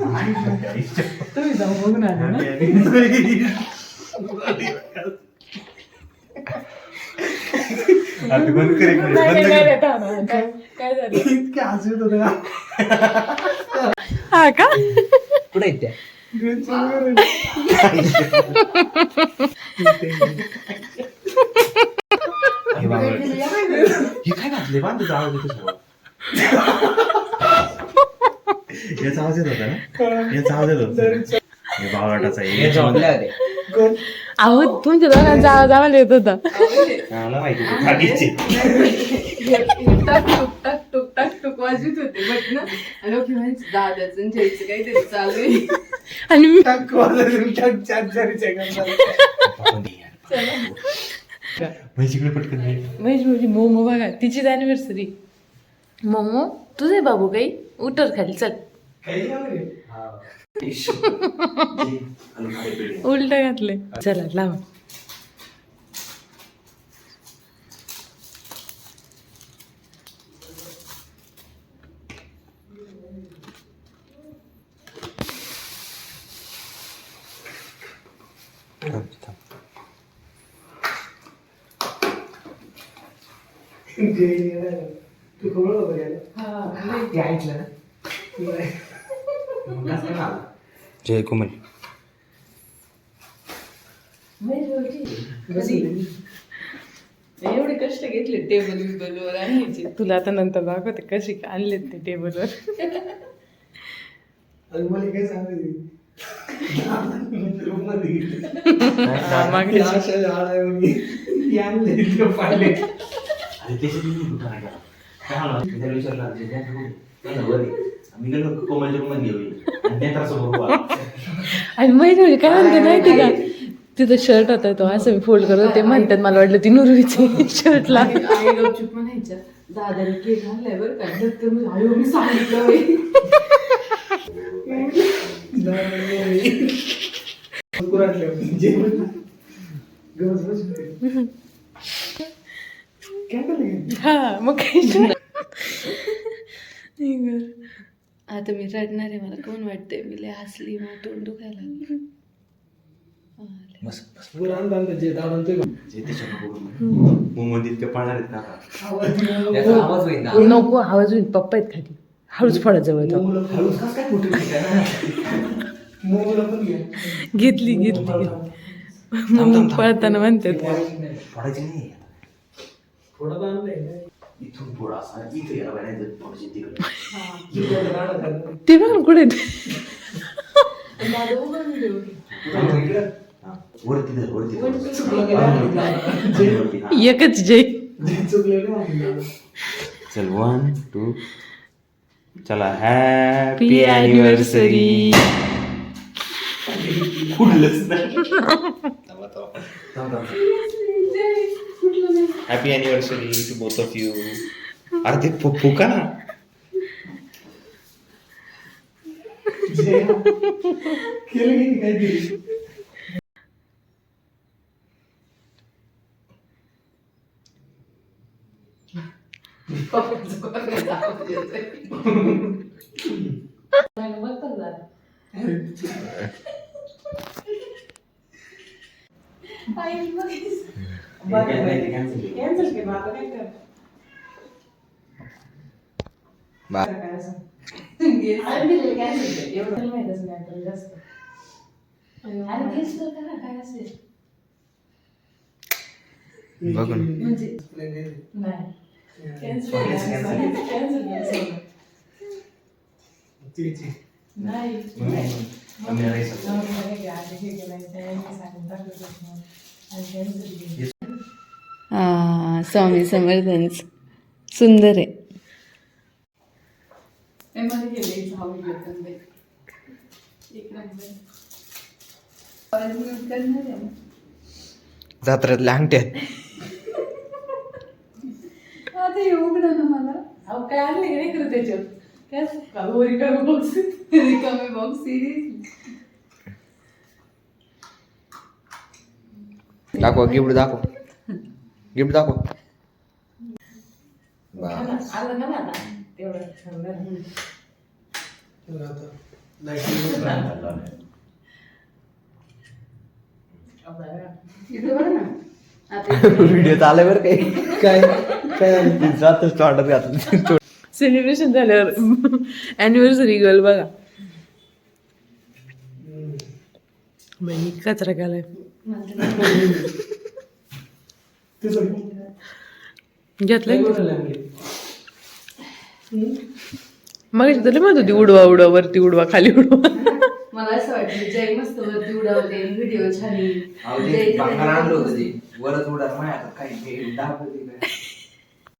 तुम्ही जाऊ बघून आले ना. आता बंद करे नाही, नाही, थांब, काय झालं इतके हसत होते ना. हा का कुठे आहेत त्या हे काय घातले बांध आवाज येतो सगळं याचा आवाज येत होता ना याचा आवाज येत होता हे बावळाटाचा कोण? अहो तुमच्या दोघांचा आवाज आम्हाला येत होता. मला माहिती होतं खाडीचे टक टुक टक टुक वाजत होते बट ना आणि दादाचं जयचं काहीतरी चालू आहे. आणि मी टक वाजवून टक चारचारीच्या गंधाला. म्हशीकडे पटकन नाही महेश भाऊजी मोमो बघा तिचीच अॅनिव्हर्सरी. मोमो तुझे बाबू काही उतर खाली चल. काही नाही रे. उलट घातले. चला लावा. तू खबर होतं घ्यायला ते ऐकलं ना. जय कोमल एवढे कष्ट घेतले टेबल बिबलवर आणायचे. तुला आता नंतर दाखवते कशी आणलेत ते टेबलवर. आणि मला काय सांगायचं रूम मध्ये मागणी पाहिले अरे त्याच्यात मी कुठं नाही गेला. काय झालं? मी त्याला विचारलं, "अरे, नेत्र कुठे?" काय झालं, "वर आहे." मी गेलो कोमलच्या रूममध्ये घेऊन आणि नेत्रासमोर उभा. आणि महेश भाऊजी काय म्हणते माहिती का तिथं शर्ट होता तो असं मी फोल्ड करत होते म्हणतात मला वाटलं ती नुरवीचे शर्टला. आई गपचूप म्हणायच्या दादाने केक आणलाय बरं का तर मी आयो मी सांगितलं बाई. हा मग काय आता मी रडणार आहे मला कोण वाटतंय मी लय हसली मग तोंड दुखायला लागलं. बस बस जे दाडवतोय जे त्याच्यावर मुंबईत इतके पाळणार आहेत ना त्याचा आवाज होईल ना नको आवाज होईल पप्पा आहेत खाली हळूच फळा जवळ तो. हळूच कसं काय मोठं मोबाईल पण घ्या. घेतली मग पळताना म्हणतात पडायची नाही थोडं तर आणलंय इथून पुढं असा इथे यायला पाहिजे थोडीशी तिकडे ते बघ ना कुठे दादा उभं व्हिडिओ वरती धर वरती एकच जय चल 1 2 चला happy anniversary happy anniversary to both of you. अरे ते फुका ना केलं की काहीतरी बघून म्हणजे स्वामी समर्थांच सुंदर आहे. जत्रातल्या अंगठ्यात आता येऊ ना मला अहो काय आणले नाही करत त्याच्यात काय रिकामे बॉक्स सिरीज दाखव गिफ्ट दाखव गिफ्ट दाखव. आलं ना आता तेवढं इथं बघा ना आता व्हिडिओ चालय बरं काही काय काय जातच तोंडात घातलं सेलिब्रेशन झाल्यावर अॅनिव्हर्सरी गर्ल बघा बहिणी कचरा केलाय घेतलाय मग तरी म्हणत होती उडवा उडवा वरती उडवा खाली उडवा मला असं वाटलं जय मस्त वरती उडवते व्हिडिओ छान येईल. जय तिथे आणलं होतं ते वरच उडा माया काही दाखवते